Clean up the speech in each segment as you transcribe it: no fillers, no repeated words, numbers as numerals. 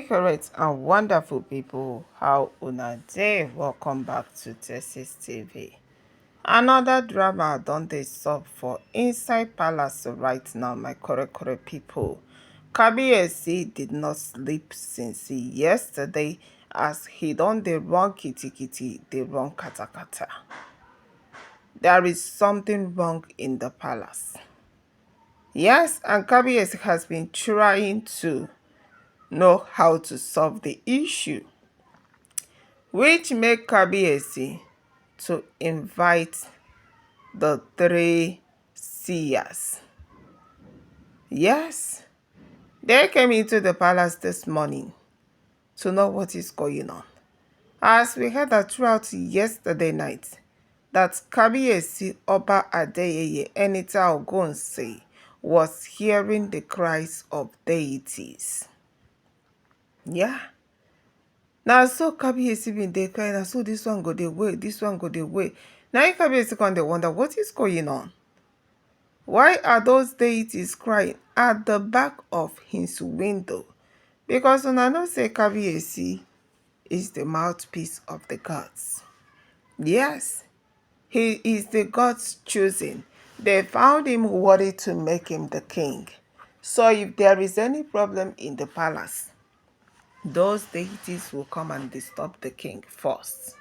correct and wonderful people, how una dey? Welcome back to Texas TV. Another drama don dey sup for inside palace right now, my correct people. Kabi did not sleep since yesterday as he don dey run kitikiti, dey run katakata. There is something wrong in the palace. Yes, and Kabi has been trying to know how to solve the issue, which make Kabi to invite the three seers. Yes, they came into the palace this morning to know what is going on. As we heard that throughout yesterday night, that Kabi Oba Adeyeye Enita Ogunwusi was hearing the cries of deities. Yeah. Now so Kabi been dey cry, now so this one go dey wait, this one go dey wait. Now Kabi come dey wonder what is going on. Why are those deities crying at the back of his window? Because una know say Kabi is the mouthpiece of the gods. Yes, he is the gods choosing. They found him worthy to make him the king. So if there is any problem in the palace, those deities will come and disturb the king first.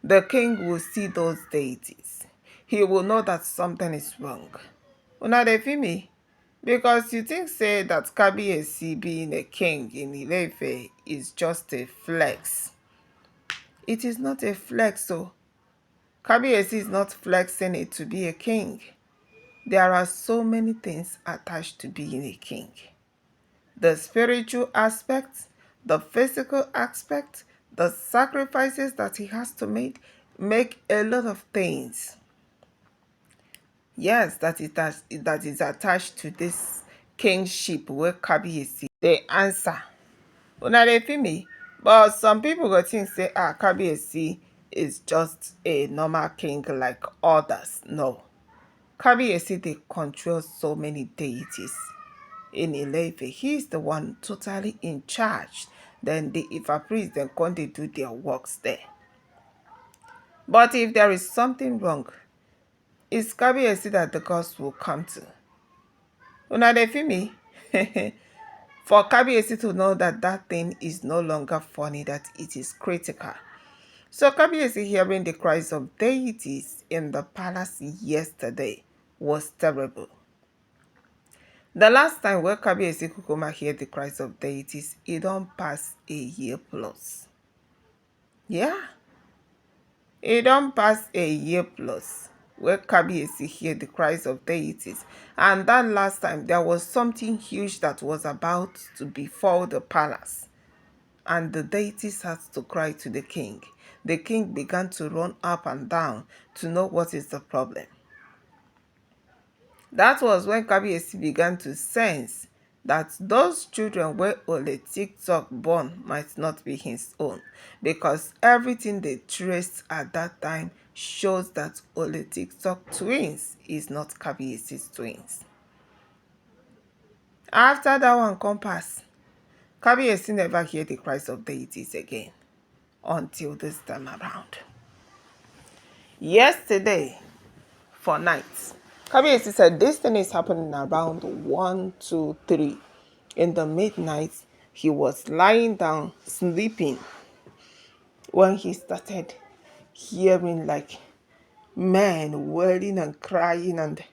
The king will see those deities. He will know that something is wrong. Una dey feel me? Because you think say that Kabi being a king in Ile-Ife is just a flex. It is not a flex, so Kabi is not flexing it to be a king. There are so many things attached to being a king. The spiritual aspect, the physical aspect, the sacrifices that he has to make a lot of things. Yes, that is attached to this kingship where Kabi the answer. Una dey feel me? But some people go think say Kabi is just a normal king like others. No. Kabi they control so many deities. In Ile-Ife, he is the one totally in charge. Then the Ifa priests then come they do their works there. But if there is something wrong, it's Kabi that the gods will come to. Una dey feel me? For Kabi to know that that thing is no longer funny, that it is critical. So Kabi hearing the cries of deities in the palace yesterday was terrible. The last time where Kabi Kukuma heard the cries of deities, it don't pass a year plus. Yeah. It don't pass a year plus where Kabi heard the cries of deities. And that last time, there was something huge that was about to befall the palace. And the deities had to cry to the king. The king began to run up and down to know what is the problem. That was when Kabi began to sense that those children where Ole TikTok born might not be his own, because everything they traced at that time shows that Ole TikTok twins is not Kabi's twins. After that one come pass, Kabi never hear the cries of deities again until this time around. Yesterday for night, Kabi said this thing is happening around 1, 2, 3. In the midnight, he was lying down sleeping when he started hearing like men wailing and crying, and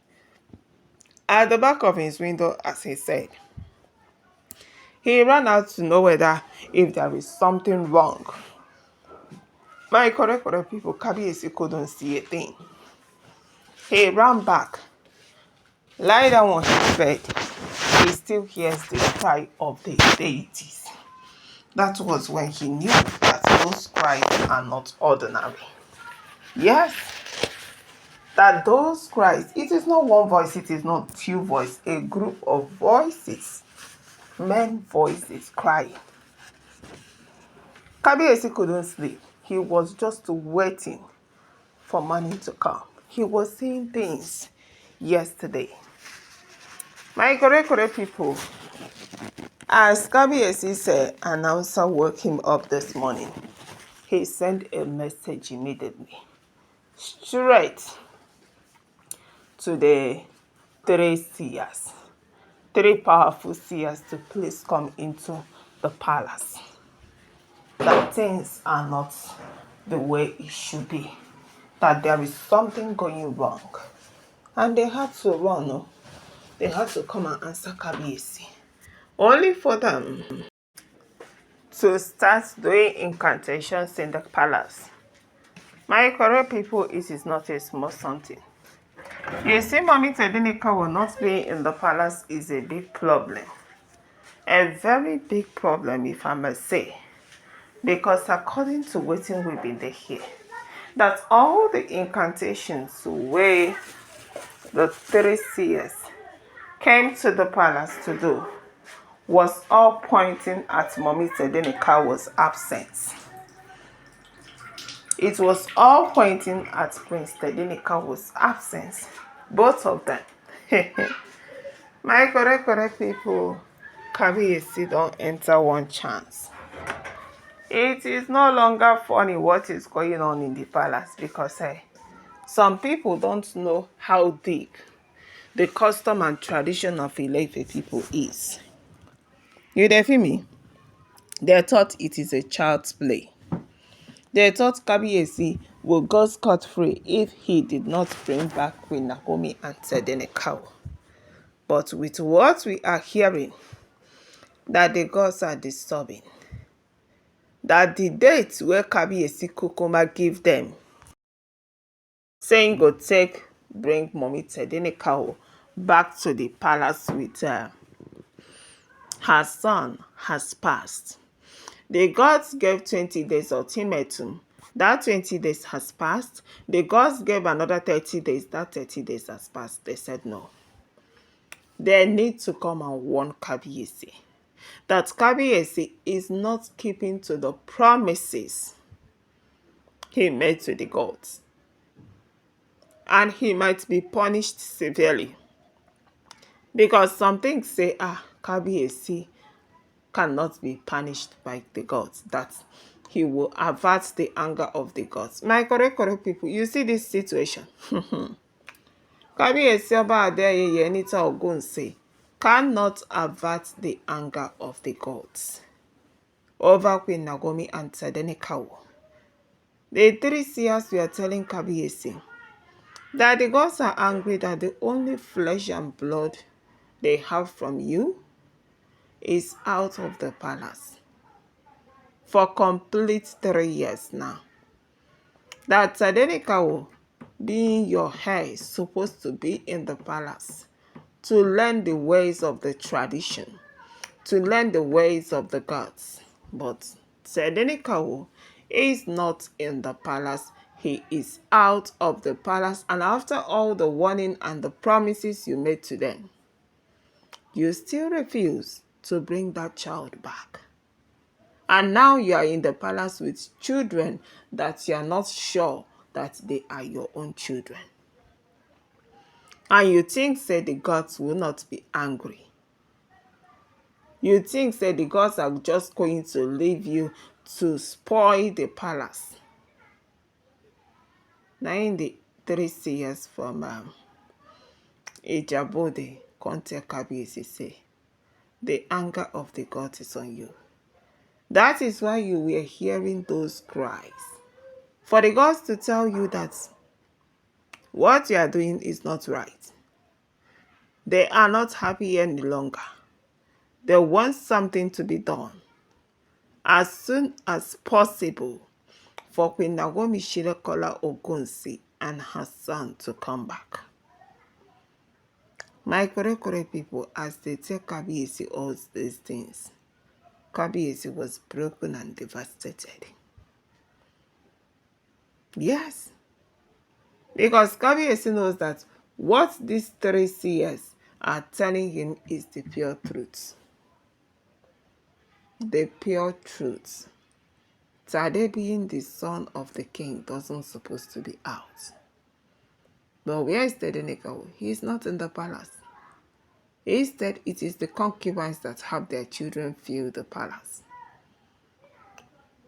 at the back of his window, as he said, he ran out to know whether if there is something wrong. My correct people, Kabi couldn't see a thing. He ran back, lie down on his bed. He still hears the cry of the deities. That was when he knew that those cries are not ordinary. Yes, that those cries, it is not one voice, it is not two voices, a group of voices, men voices crying. Kabi couldn't sleep. He was just waiting for morning to come. He was seeing things yesterday. My correct people, As Kabi's announcer woke him up this morning, he sent a message immediately, straight to the three seers, three powerful seers to please come into the palace. That things are not the way it should be, that there is something going wrong. And they had to run, no? They had to come and answer Kabi, only for them to start doing incantations in the palace. My correct people, it is not a small something. You see, Mommy Tedinika will not be in the palace is a big problem. A very big problem, if I must say. Because according to what we've been there here, that all the incantations where the three seers came to the palace to do was all pointing at Mommy Tedenika's absence. It was all pointing at Prince Tedenika's absence. Both of them. My correct people, Kabi don't enter one chance. It is no longer funny what is going on in the palace because some people don't know how deep the custom and tradition of Ilefe people is. You dey feel me? They thought it is a child's play. They thought Kabi will go scot-free if he did not bring back Queen Naomi and Tedeneka. But with what we are hearing, that the gods are disturbing, that the date where Kabi Kukuma give them, saying go take bring Mommy Tedeneka back to the palace with her son has passed. The gods gave 20 days ultimatum. That 20 days has passed. The gods gave another 30 days. That 30 days has passed. They said no. They need to come and warn Kabi that Kabi is not keeping to the promises he made to the gods. And he might be punished severely. Because some things say, Kabi cannot be punished by the gods, that he will avert the anger of the gods. My correct people, you see this situation. Kabi Oba Adeyeye Enita Ogunwusi cannot avert the anger of the gods over Queen Naomi and Tedeneka. The three seers were telling Kabi that the gods are angry that the only flesh and blood they have from you is out of the palace for complete 3 years now. That Tedeneka, being your heir, is supposed to be in the palace to learn the ways of the tradition, to learn the ways of the gods. But Tedeneka is not in the palace. He is out of the palace. And after all the warning and the promises you made to them, you still refuse to bring that child back. And now you are in the palace with children that you are not sure that they are your own children. And you think that the gods will not be angry. You think that the gods are just going to leave you to spoil the palace. Now in the 3 seers from Ejabode, Conte Kabi say, the anger of the gods is on you. That is why you were hearing those cries. For the gods to tell you that what you are doing is not right. They are not happy any longer. They want something to be done as soon as possible for Queen Naomi Silekunola Ogunwusi and her son to come back. My correct people, as they tell Kabi all these things, Kabi was broken and devastated. Yes. Because Kabi knows that what these 3 seers are telling him is the pure truth. The pure truth. Tade being the son of the king doesn't supposed to be out. But where is Tedeneka? He is not in the palace. Instead, it is the concubines that have their children fill the palace.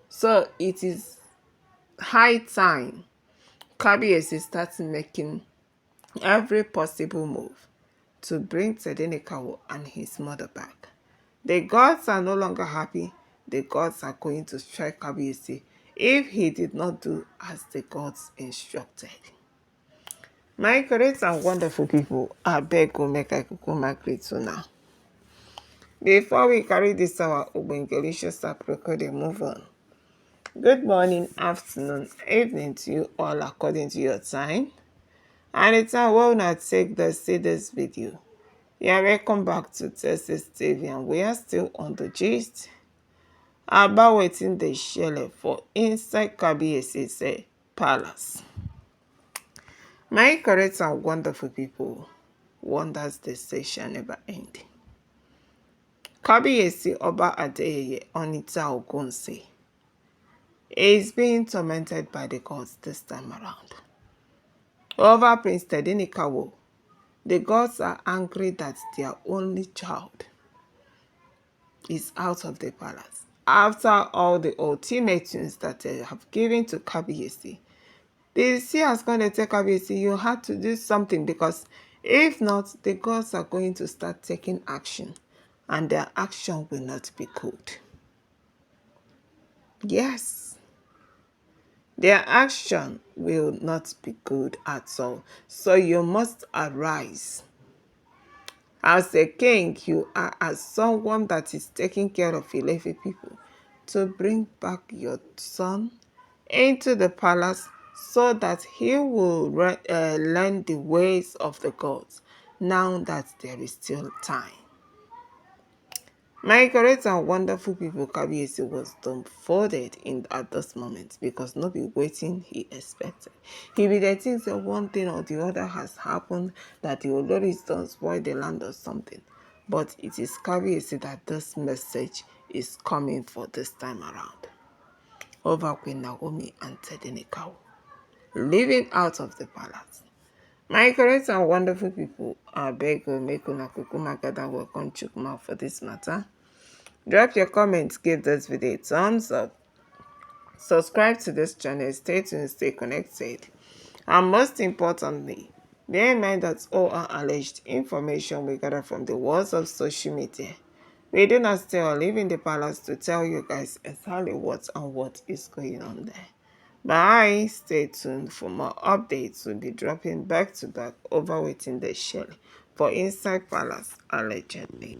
So it is high time Kabi starts making every possible move to bring Tedenekawo and his mother back. The gods are no longer happy. The gods are going to strike Kabi if he did not do as the gods instructed. My great and wonderful people, I beg you make I kukuma greet you now. Before we carry this our ogunwusi recording, move on. Good morning, afternoon, evening to you all according to your time. And it's a well not take the see this video. Yeah, welcome back to Texas TV, and we are still on the gist about waiting the shell for inside Kabi palace. My correct and wonderful people, wonders the session never end. Kabi Oba Adeyeye Onita Ogunwusi is being tormented by the gods this time around. Over Prince Tedenekawo, the gods are angry that their only child is out of the palace. After all the ultimatums that they have given to Kabi, the seers going to tell Kabi, you had to do something, because if not, the gods are going to start taking action, and their action will not be good. Yes, their action will not be good at all. So you must arise. As a king, you are as someone that is taking care of 11 people to bring back your son into the palace so that he will learn the ways of the gods now that there is still time. My great and wonderful people, Kabi was dumbfounded at this moment, because not be waiting he expected. He be the things that one thing or the other has happened, that the oloris don't spoil the land or something. But it is Kabi that this message is coming for this time around. Over Queen Naomi and Tedenekawo, living out of the palace. My great and wonderful people, I beg you, make una kukuma gather welcome chukma for this matter. Drop your comments, give this video a thumbs up, subscribe to this channel, stay tuned, stay connected. And most importantly, bear in mind that all our alleged information we gather from the walls of social media. We do not stay or live in the palace to tell you guys exactly what is going on there. Bye. Stay tuned for more updates. We'll be dropping back to back over waiting the shell for inside palace allegedly.